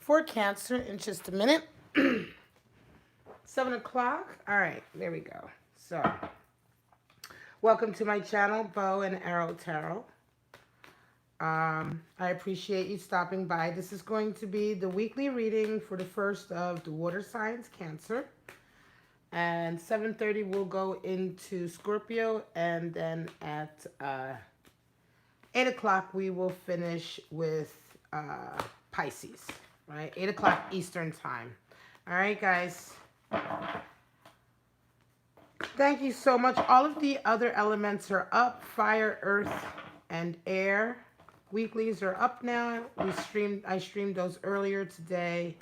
for Cancer in just a minute. 7 o'clock. All right, there we go. So, welcome to my channel, Bow and Arrow Tarot. I appreciate you stopping by. This is going to be the weekly reading for the first of the water signs, Cancer. And 7:30 we'll go into Scorpio, and then at 8 o'clock we will finish with Pisces, right? 8 o'clock Eastern time. All right, guys. Thank you so much. All of the other elements are up. Fire, earth, and air. Weeklies are up now. I streamed those earlier today.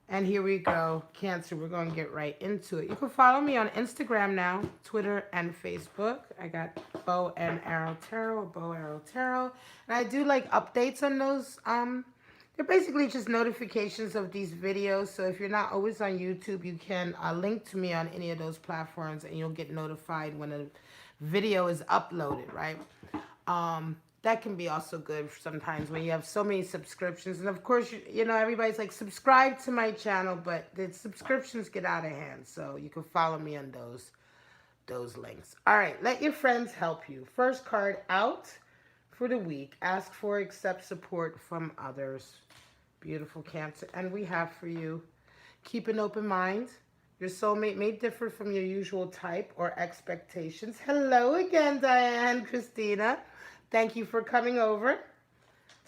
And here we go. Cancer, we're going to get right into it. You can follow me on Instagram now, Twitter, and Facebook. I got Bow and Arrow Tarot, Bow Arrow Tarot. And I do like updates on those. They're basically just notifications of these videos. So if you're not always on YouTube, you can link to me on any of those platforms and you'll get notified when a video is uploaded, right? That can be also good sometimes when you have so many subscriptions. And of course, you know, everybody's like, subscribe to my channel, but the subscriptions get out of hand. So you can follow me on those links. All right, let your friends help you. First card out for the week. Ask for, accept support from others. Beautiful, Cancer. And we have for you, keep an open mind. Your soulmate may differ from your usual type or expectations. Hello again, Diane, Christina. Thank you for coming over.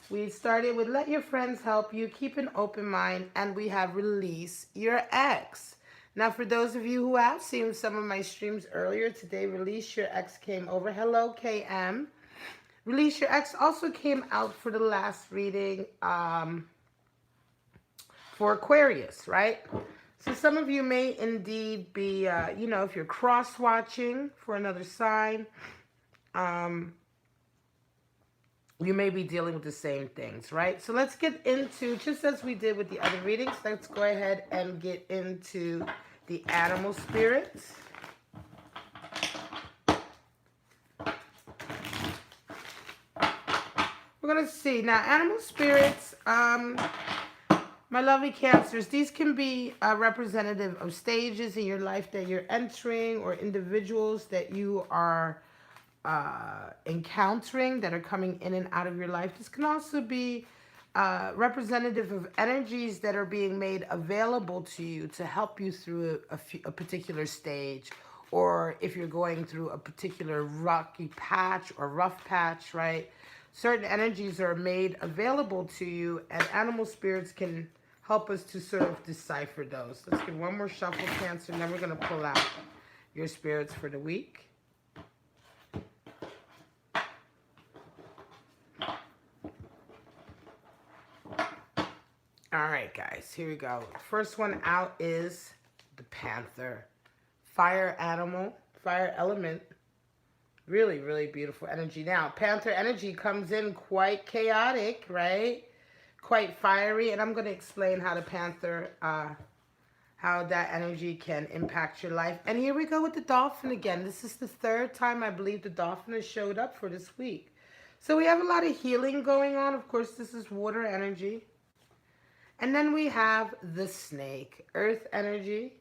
We started with let your friends help you, keep an open mind, and we have release your ex. Now, for those of you who have seen some of my streams earlier today, release your ex came over. Hello, KM. Release your ex also came out for the last reading for Aquarius, right? So some of you may indeed be, you know, if you're cross-watching for another sign, you may be dealing with the same things, right? So let's get into, just as we did with the other readings, let's go ahead and get into the animal spirits. We're going to see. Now, animal spirits, my lovely Cancers, these can be representative of stages in your life that you're entering or individuals that you are encountering that are coming in and out of your life. This can also be representative of energies that are being made available to you to help you through a particular stage, or if you're going through a particular rocky patch or rough patch, right? Certain energies are made available to you, and animal spirits can help us to sort of decipher those. Let's get one more shuffle, Cancer, and then we're going to pull out your spirits for the week. All right, guys, here we go. First one out is the Panther. Fire animal, fire element. Really, really beautiful energy. Now, Panther energy comes in quite chaotic, right? Quite fiery. And I'm going to explain how the Panther, how that energy can impact your life. And here we go with the Dolphin again. This is the third time I believe the Dolphin has showed up for this week. So we have a lot of healing going on. Of course, this is water energy. And then we have the Snake, earth energy.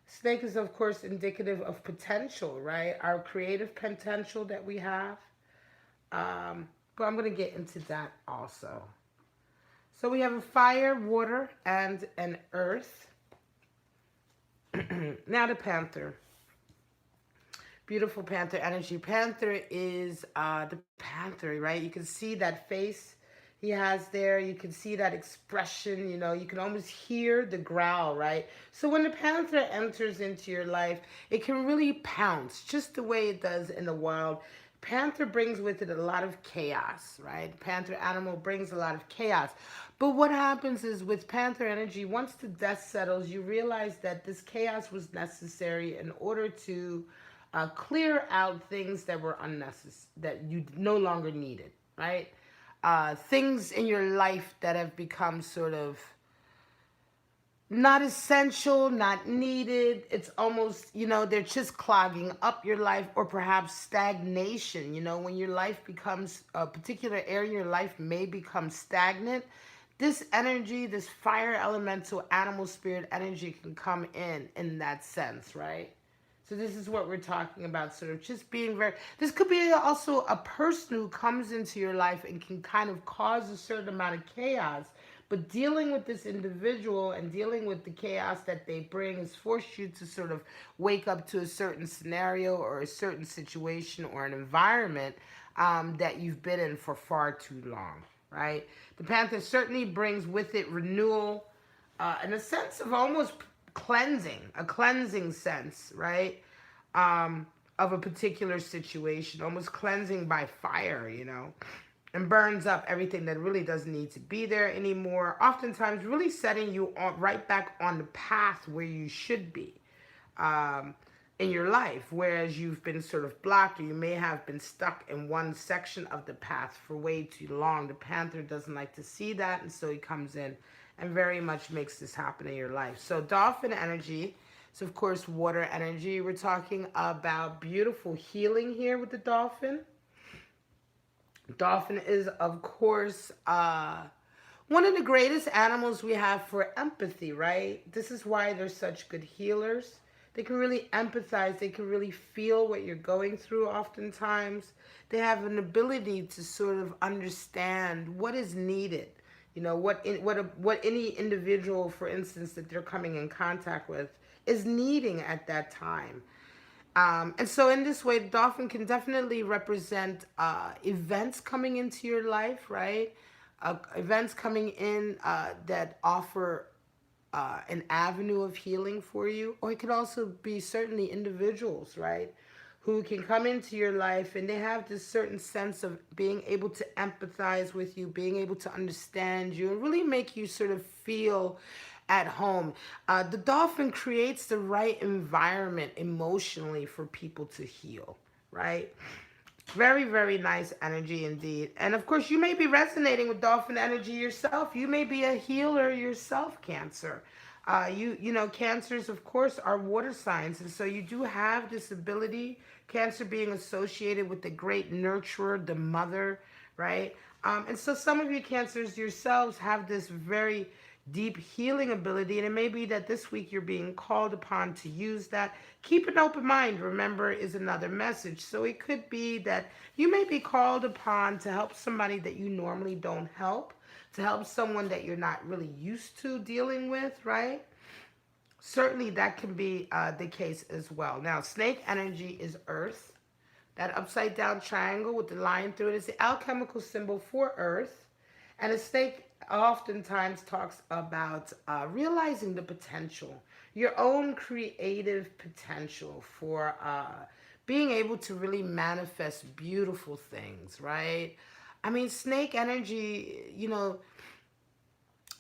Snake is, of course, indicative of potential, right? Our creative potential that we have. But I'm going to get into that also. So we have a fire, water, and an earth. Now the Panther. Beautiful Panther energy. Panther is the Panther, right? You can see that face he has there. You can see that expression, you know, you can almost hear the growl, right? So when the Panther enters into your life, it can really pounce just the way it does in the wild. Panther brings with it a lot of chaos, right? Panther animal brings a lot of chaos. But what happens is with Panther energy, once the dust settles, you realize that this chaos was necessary in order to clear out things that were unnecessary, that you no longer needed, right? Things in your life that have become sort of not essential, not needed. It's almost, you know, they're just clogging up your life, or perhaps stagnation. You know, when your life becomes, a particular area in your life may become stagnant, this energy, this fire elemental animal spirit energy can come in that sense, right? So this is what we're talking about, sort of just being very, this could be also a person who comes into your life and can kind of cause a certain amount of chaos, but dealing with this individual and dealing with the chaos that they bring has forced you to sort of wake up to a certain scenario or a certain situation or an environment that you've been in for far too long, right? The Panther certainly brings with it renewal and a sense of almost cleansing, a cleansing sense, right? Of a particular situation, almost cleansing by fire, you know, and burns up everything that really doesn't need to be there anymore. Oftentimes, really setting you on, right back on the path where you should be in your life, whereas you've been sort of blocked or you may have been stuck in one section of the path for way too long. The Panther doesn't like to see that, and so he comes in and very much makes this happen in your life. So dolphin energy, so of course water energy. We're talking about beautiful healing here with the dolphin. Dolphin is, of course, one of the greatest animals we have for empathy, right? This is why they're such good healers. They can really empathize. They can really feel what you're going through oftentimes. They have an ability to sort of understand what is needed. You know, what any individual, for instance, that they're coming in contact with is needing at that time. And so in this way, the dolphin can definitely represent events coming into your life, right? Events coming in that offer an avenue of healing for you. Or it could also be certainly individuals, right? Who can come into your life and they have this certain sense of being able to empathize with you, being able to understand you, and really make you sort of feel at home. The dolphin creates the right environment emotionally for people to heal, right? Very, very nice energy indeed. And of course, you may be resonating with dolphin energy yourself. You may be a healer yourself, Cancer. You know, Cancers, of course, are water signs. And so you do have this ability, Cancer being associated with the great nurturer, the mother, right? And so some of you Cancers yourselves have this very deep healing ability, and it may be that this week you're being called upon to use that. Keep an open mind, remember, is another message. So it could be that you may be called upon to help somebody that you normally don't help, to help someone that you're not really used to dealing with, right? Certainly that can be the case as well. Now, snake energy is earth. That upside down triangle with the line through it is the alchemical symbol for earth. And a snake oftentimes talks about realizing the potential, your own creative potential for being able to really manifest beautiful things, right? I mean, snake energy, you know,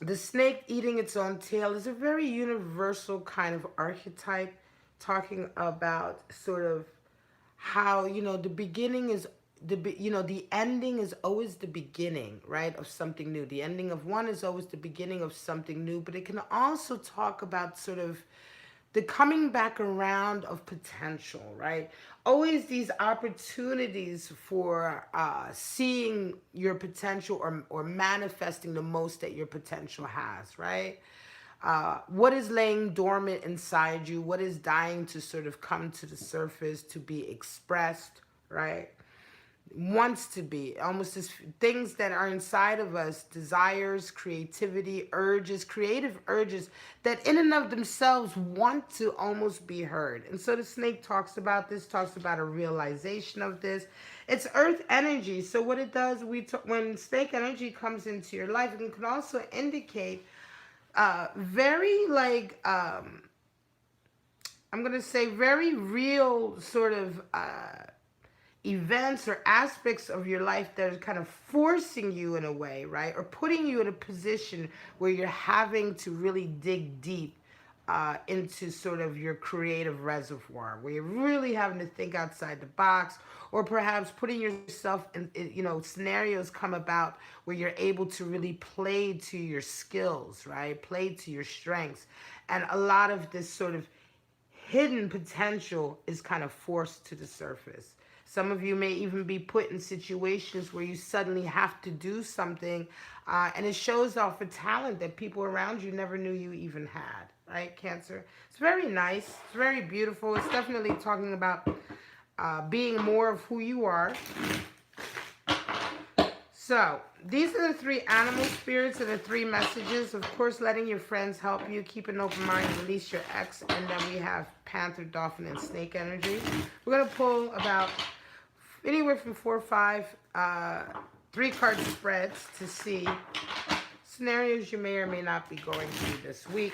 the snake eating its own tail is a very universal kind of archetype, talking about sort of how, you know, the beginning is the ending is always the beginning, right, of something new. The ending of one is always the beginning of something new, but it can also talk about sort of the coming back around of potential, right? Always these opportunities for seeing your potential or manifesting the most that your potential has, right? What is laying dormant inside you? What is dying to sort of come to the surface, to be expressed, right? Wants to be, almost as things that are inside of us, desires, creativity, urges, creative urges that in and of themselves want to almost be heard. And so the snake talks about this, talks about a realization of this. It's earth energy. So what it does, when snake energy comes into your life, it can also indicate very like, I'm going to say very real sort of events or aspects of your life that are kind of forcing you in a way, right? Or putting you in a position where you're having to really dig deep into sort of your creative reservoir, where you're really having to think outside the box, or perhaps putting yourself in, you know, scenarios come about where you're able to really play to your skills, right? Play to your strengths. And a lot of this sort of hidden potential is kind of forced to the surface. Some of you may even be put in situations where you suddenly have to do something, and it shows off a talent that people around you never knew you even had, right, Cancer? It's very nice. It's very beautiful. It's definitely talking about being more of who you are. So, these are the three animal spirits and the three messages. Of course, letting your friends help you. Keep an open mind. Release your ex. And then we have Panther, Dolphin, and Snake energy. We're going to pull about anywhere from 4 or 5 3-card spreads to see scenarios you may or may not be going through this week,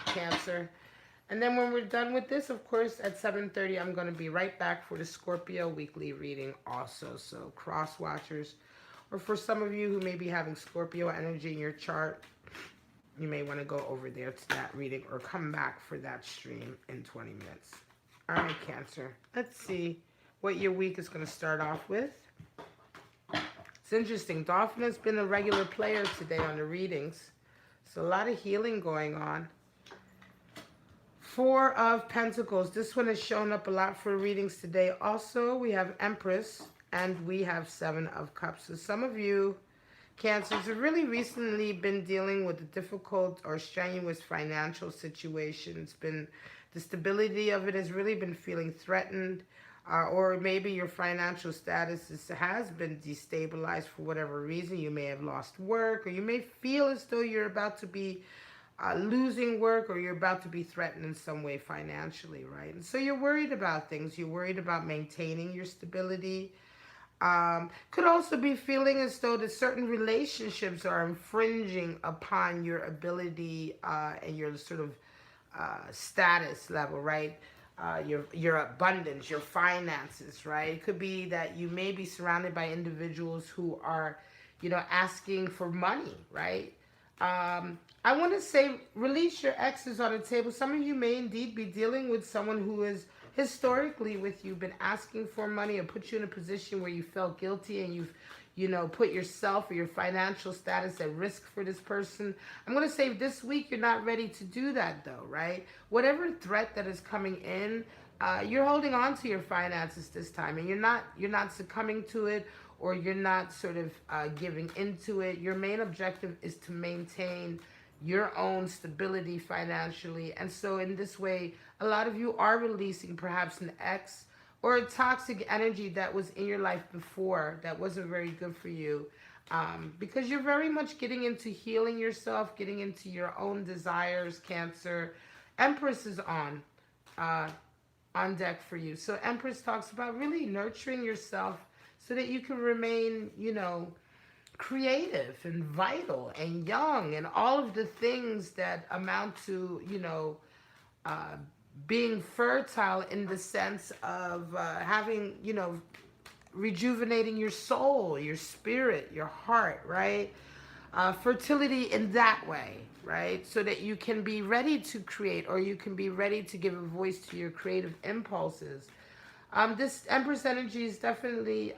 Cancer. And then when we're done with this, of course, at 7:30, I'm going to be right back for the Scorpio weekly reading also. So, cross watchers, or for some of you who may be having Scorpio energy in your chart, you may want to go over there to that reading or come back for that stream in 20 minutes. All right, Cancer. Let's see what your week is going to start off with. It's interesting. Dolphin has been a regular player today on the readings. So a lot of healing going on. 4 of Pentacles. This one has shown up a lot for readings today. Also, we have Empress and we have 7 of Cups. So some of you, Cancers, have really recently been dealing with a difficult or strenuous financial situation. It's been, the stability of it has really been feeling threatened. Or maybe your financial status has been destabilized for whatever reason. You may have lost work, or you may feel as though you're about to be losing work, or you're about to be threatened in some way financially, right? And so you're worried about things. You're worried about maintaining your stability. Could also be feeling as though that certain relationships are infringing upon your ability and your sort of status level, right? Your abundance, your finances, right? It could be that you may be surrounded by individuals who are, asking for money, right? I want to say release your exes on the table. Some of you may indeed be dealing with someone who is historically with you, been asking for money, or put you in a position where you felt guilty and you've, put yourself or your financial status at risk for this person. I'm going to say this week you're not ready to do that though, right? Whatever threat that is coming in, you're holding on to your finances this time, and you're not succumbing to it, or you're not sort of giving into it. Your main objective is to maintain your own stability financially. And so in this way, a lot of you are releasing perhaps an ex or a toxic energy that was in your life before that wasn't very good for you, because you're very much getting into healing yourself, getting into your own desires, Cancer. Empress is on deck for you. So Empress talks about really nurturing yourself so that you can remain, creative and vital and young, and all of the things that amount to, being fertile in the sense of having, rejuvenating your soul, your spirit, your heart, right? Fertility in that way, right? So that you can be ready to create, or you can be ready to give a voice to your creative impulses. This Empress energy is definitely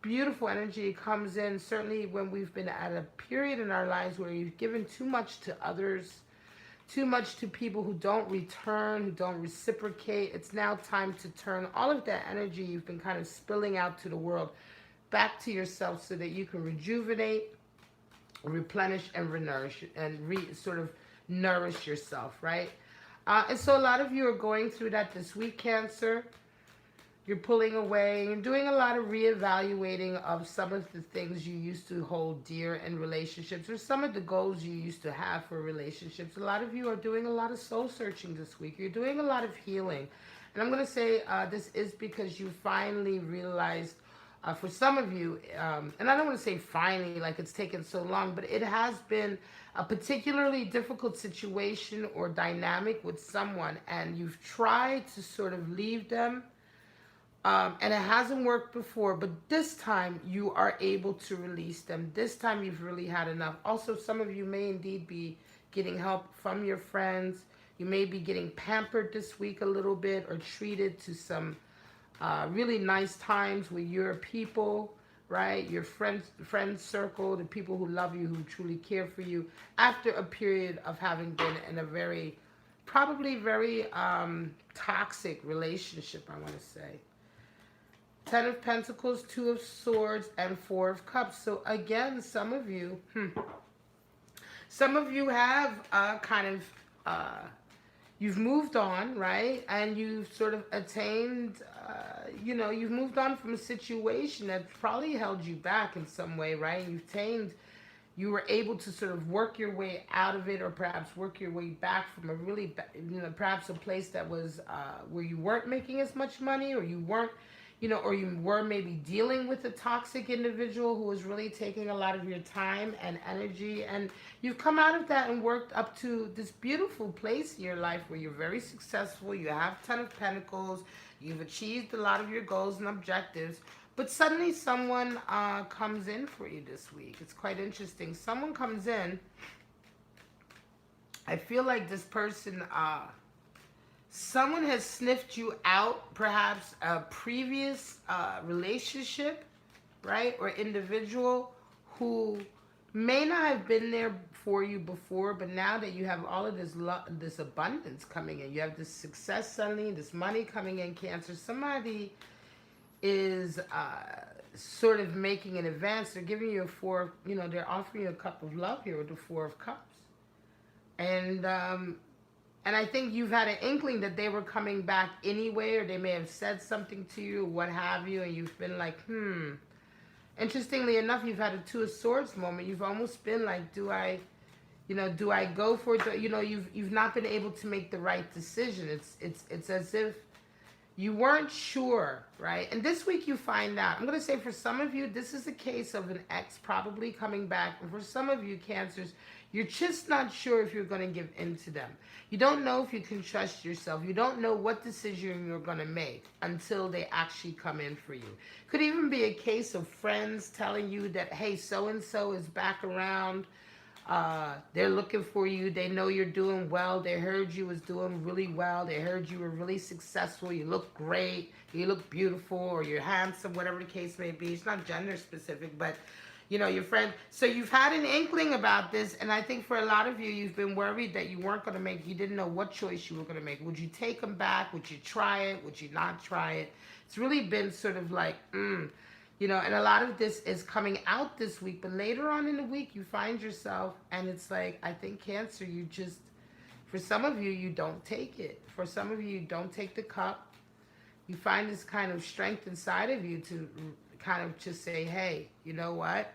beautiful energy. It comes in certainly when we've been at a period in our lives where we've given too much to others, too much to people who don't return, who don't reciprocate. It's now time to turn all of that energy you've been kind of spilling out to the world back to yourself, so that you can rejuvenate, replenish, and renourish, and sort of nourish yourself, right? And so a lot of you are going through that this week, Cancer. You're pulling away. You're doing a lot of reevaluating of some of the things you used to hold dear in relationships, or some of the goals you used to have for relationships. A lot of you are doing a lot of soul searching this week. You're doing a lot of healing. And I'm going to say this is because you finally realized, for some of you, and I don't want to say finally like it's taken so long, but it has been a particularly difficult situation or dynamic with someone, and you've tried to sort of leave them. And it hasn't worked before, but this time you are able to release them. This time you've really had enough. Also, some of you may indeed be getting help from your friends. You may be getting pampered this week a little bit, or treated to some really nice times with your people, right? Your friend circle, the people who love you, who truly care for you, after a period of having been in a probably very toxic relationship, I want to say. Ten of Pentacles, Two of Swords, and Four of Cups. So again, some of you have kind of, you've moved on, right? And you've sort of attained, you've moved on from a situation that probably held you back in some way, right? You were able to sort of work your way out of it, or perhaps work your way back from a really, perhaps a place that was where you weren't making as much money, or you weren't, or you were maybe dealing with a toxic individual who was really taking a lot of your time and energy. And you've come out of that and worked up to this beautiful place in your life where you're very successful. You have Ten of Pentacles. You've achieved a lot of your goals and objectives. But suddenly someone comes in for you this week. It's quite interesting. Someone comes in. I feel like this person, someone has sniffed you out, perhaps a previous relationship, right? Or individual who may not have been there for you before, but now that you have all of this abundance coming in, you have this success suddenly, this money coming in, Cancer, somebody is sort of making an advance. They're giving you they're offering you a cup of love here with the Four of Cups. And I think you've had an inkling that they were coming back anyway, or they may have said something to you, what have you, and you've been like, Interestingly enough, you've had a Two of Swords moment. You've almost been like, do I go for it? You've not been able to make the right decision. It's as if you weren't sure, right? And this week you find out. I'm going to say for some of you, this is a case of an ex probably coming back. And for some of you, Cancers, you're just not sure if you're going to give in to them. You don't know if you can trust yourself. You don't know what decision you're going to make until they actually come in for you. Could even be a case of friends telling you that, hey, so-and-so is back around. They're looking for you. They know you're doing well. They heard you was doing really well. They heard you were really successful. You look great. You look beautiful, or you're handsome, whatever the case may be. It's not gender specific, but your friend. So you've had an inkling about this, and I think for a lot of you, you've been worried that you weren't going to make, you didn't know what choice you were going to make. Would you take them back? Would you try it? Would you not try it? It's really been sort of like, and a lot of this is coming out this week, but later on in the week, you find yourself, and it's like, I think Cancer, for some of you, you don't take it. For some of you, you don't take the cup. You find this kind of strength inside of you to kind of just say, hey, you know what?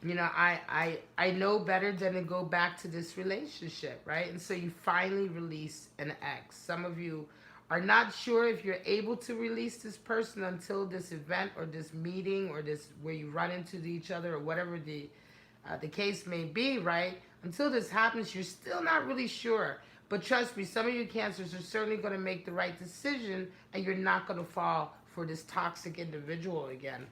I know better than to go back to this relationship, right? And so you finally release an ex. Some of you are not sure if you're able to release this person until this event or this meeting or this where you run into each other or whatever the case may be, right? Until this happens, you're still not really sure. But trust me, some of you Cancers are certainly going to make the right decision, and you're not going to fall for this toxic individual again.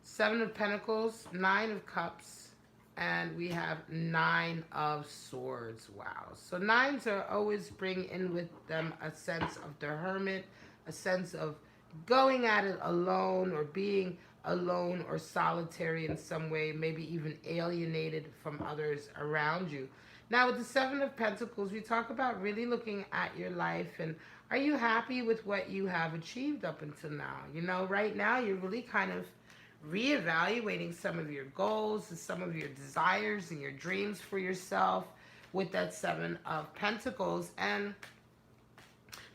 Seven of Pentacles, Nine of Cups, and we have Nine of Swords. Wow. So nines are always bring in with them a sense of the hermit, a sense of going at it alone, or being alone or solitary in some way, maybe even alienated from others around you. Now with the Seven of Pentacles, we talk about really looking at your life, and are you happy with what you have achieved up until now? Right now you're really kind of reevaluating some of your goals and some of your desires and your dreams for yourself with that Seven of Pentacles. And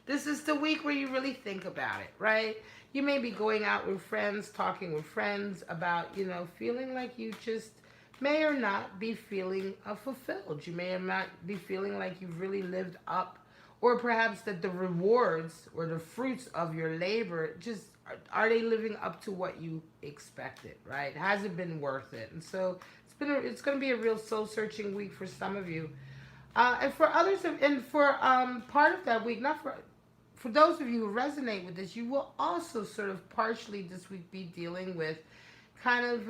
this is the week where you really think about it, right? You may be going out with friends, talking with friends about, feeling like you just may or not be feeling fulfilled. You may or not be feeling like you've really lived up, or perhaps that the rewards or the fruits of your labor just, are they living up to what you expected, right? Has it been worth it? And so it's going to be a real soul-searching week for some of you. And for others, and for part of that week, not for those of you who resonate with this, you will also sort of partially this week be dealing with kind of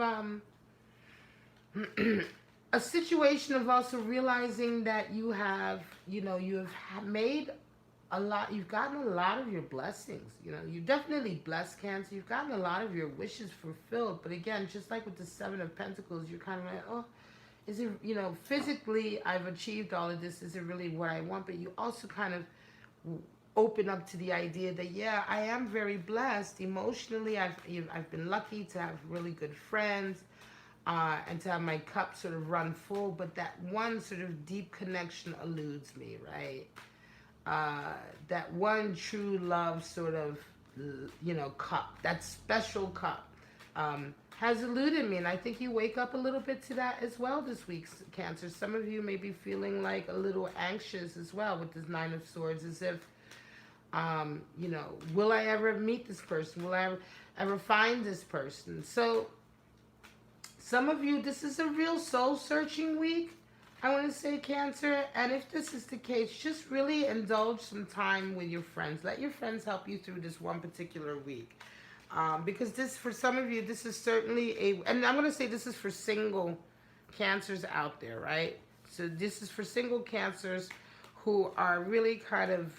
a situation of also realizing that you have, you have made a lot, you've gotten a lot of your blessings. You're definitely blessed, Cancer. You've gotten a lot of your wishes fulfilled. But again, just like with the Seven of Pentacles, you're kind of like, oh, is it, physically I've achieved all of this. Is it really what I want? But you also kind of open up to the idea that, yeah, I am very blessed emotionally. I've been lucky to have really good friends, and to have my cup sort of run full, but that one sort of deep connection eludes me, right? uh, that one true love sort of, cup, that special cup, has eluded me. And I think you wake up a little bit to that as well this week, Cancer. Some of you may be feeling like a little anxious as well with this Nine of Swords, as if, will I ever meet this person? Will I ever find this person? So some of you, this is a real soul searching week, I want to say, Cancer. And if this is the case, just really indulge some time with your friends. Let your friends help you through this one particular week. Because this, for some of you, this is certainly and I'm going to say this is for single Cancers out there, right? So this is for single Cancers who are really kind of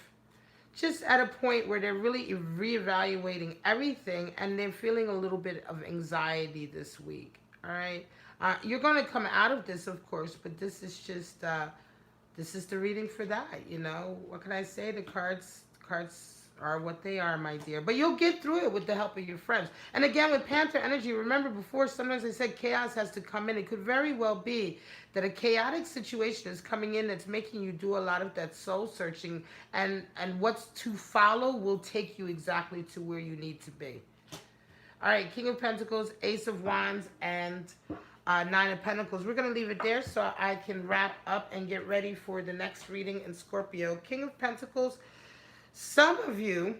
just at a point where they're really reevaluating everything, and they're feeling a little bit of anxiety this week. All right, you're going to come out of this, of course, but this is just this is the reading for that. What can I say? The cards are what they are, my dear. But you'll get through it with the help of your friends. And again, with Panther energy, remember before, sometimes I said chaos has to come in. It could very well be that a chaotic situation is coming in that's making you do a lot of that soul searching, and what's to follow will take you exactly to where you need to be. All right, King of Pentacles, Ace of Wands, and Nine of Pentacles. We're going to leave it there so I can wrap up and get ready for the next reading in Scorpio. King of Pentacles, some of you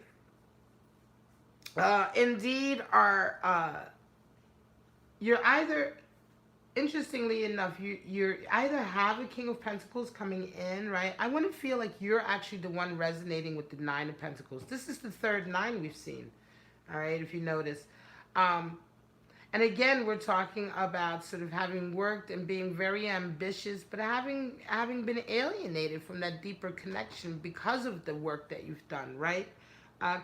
indeed are, you're either, interestingly enough, you're either have a King of Pentacles coming in, right? I want to feel like you're actually the one resonating with the Nine of Pentacles. This is the third nine we've seen, all right, if you notice. And again, we're talking about sort of having worked and being very ambitious, but having been alienated from that deeper connection because of the work that you've done, right?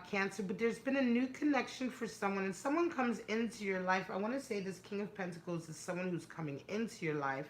Cancer, but there's been a new connection for someone, and someone comes into your life. I want to say this King of Pentacles is someone who's coming into your life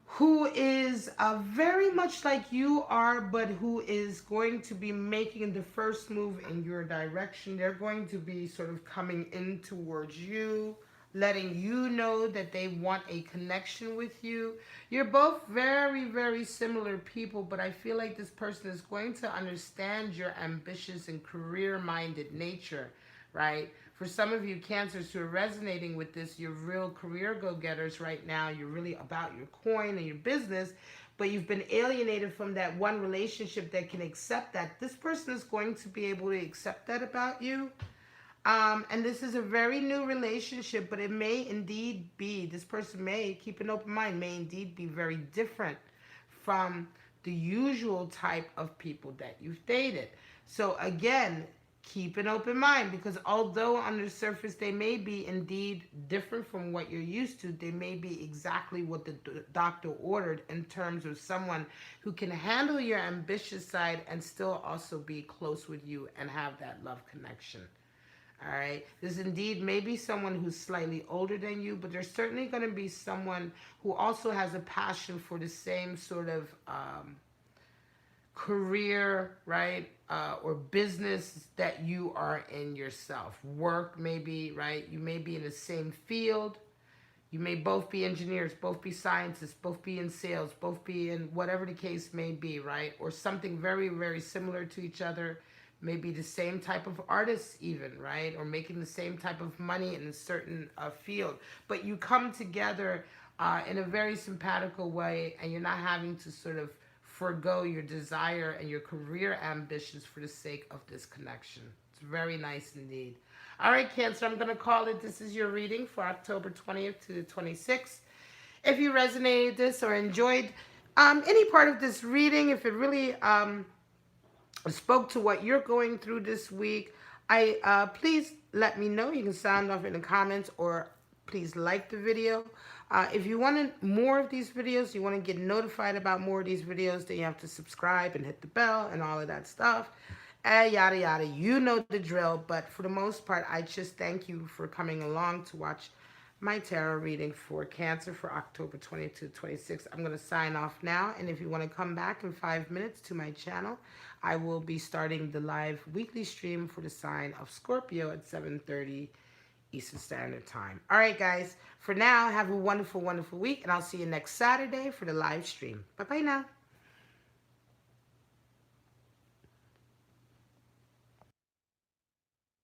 who is very much like you are, but who is going to be making the first move in your direction. They're going to be sort of coming in towards you, letting you know that they want a connection with you. You're both very, very similar people, but I feel like this person is going to understand your ambitious and career-minded nature, right? For some of you Cancers who are resonating with this, you're real career go-getters right now. You're really about your coin and your business, but you've been alienated from that one relationship that can accept that. This person is going to be able to accept that about you. And this is a very new relationship, but it may indeed be, this person may, keep an open mind, may indeed be very different from the usual type of people that you've dated. So again, keep an open mind, because although on the surface they may be indeed different from what you're used to, they may be exactly what the doctor ordered in terms of someone who can handle your ambitious side and still also be close with you and have that love connection. All right, there's indeed maybe someone who's slightly older than you, but there's certainly going to be someone who also has a passion for the same sort of career, right, or business that you are in yourself. Work, maybe, right? You may be in the same field. You may both be engineers, both be scientists, both be in sales, both be in whatever the case may be, right? Or something very, very similar to each other. Maybe the same type of artists even, right? Or making the same type of money in a certain field. But you come together in a very simpatico way, and you're not having to sort of forgo your desire and your career ambitions for the sake of this connection. It's very nice indeed. All right, Cancer, I'm going to call it. This is your reading for October 20th to the 26th. If you resonated this or enjoyed any part of this reading, if it really spoke to what you're going through this week, please let me know. You can sound off in the comments, or please like the video. If you wanted more of these videos, you want to get notified about more of these videos, then you have to subscribe and hit the bell and all of that stuff. Yada, yada. You know the drill. But for the most part, I just thank you for coming along to watch my tarot reading for Cancer for October 22, 26. I'm going to sign off now. And if you want to come back in 5 minutes to my channel, I will be starting the live weekly stream for the sign of Scorpio at 7:30 Eastern Standard Time. All right, guys. For now, have a wonderful, wonderful week. And I'll see you next Saturday for the live stream. Bye-bye now.